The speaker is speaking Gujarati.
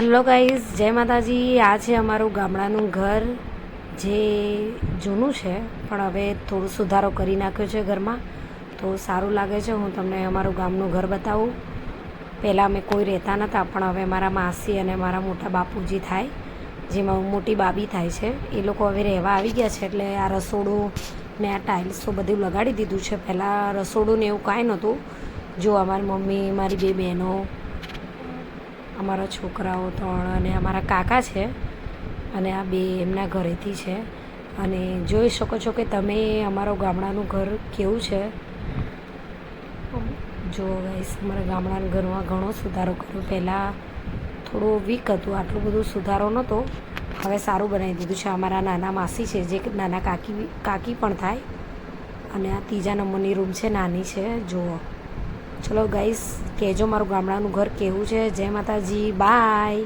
હલો ગાઈઝ, જય માતાજી। આ છે અમારું ગામડાનું ઘર જે જૂનું છે પણ હવે થોડું સુધારો કરી નાખ્યો છે ઘરમાં, તો સારું લાગે છે। હું તમને અમારું ગામનું ઘર બતાવું। પહેલાં અમે કોઈ રહેતા નહોતા, પણ હવે મારા માસી અને મારા મોટા બાપુજી થાય, જેમાં મોટી બાબી થાય છે, એ લોકો હવે રહેવા આવી ગયા છે। એટલે આ રસોડું ને આ ટાઇલ્સો બધું લગાડી દીધું છે। પહેલાં રસોડું ને એવું કાંઈ નહોતું। જો અમારી મમ્મી, મારી બે બહેનો, અમારા છોકરાઓ 3 અને અમારા કાકા છે, અને આ બે એમના ઘરેથી છે। અને જોઈ શકો છો કે તમે અમારું ગામડાનું ઘર કેવું છે। જો ગાઈસ, અમારા ગામડાના ઘરમાં ઘણો સુધારો કર્યો। પહેલાં થોડું વીક હતું, આટલું બધું સુધારો નહોતો, હવે સારું બનાવી દીધું છે। અમારા નાના માસી છે, જે નાના કાકી પણ થાય, અને આ 3જા નંબરની રૂમ છે, નાની છે। જુઓ, ચલો ગાઈસ, કહેજો મારું ગામડાનું ઘર કેવું છે। જય માતાજી, બાય।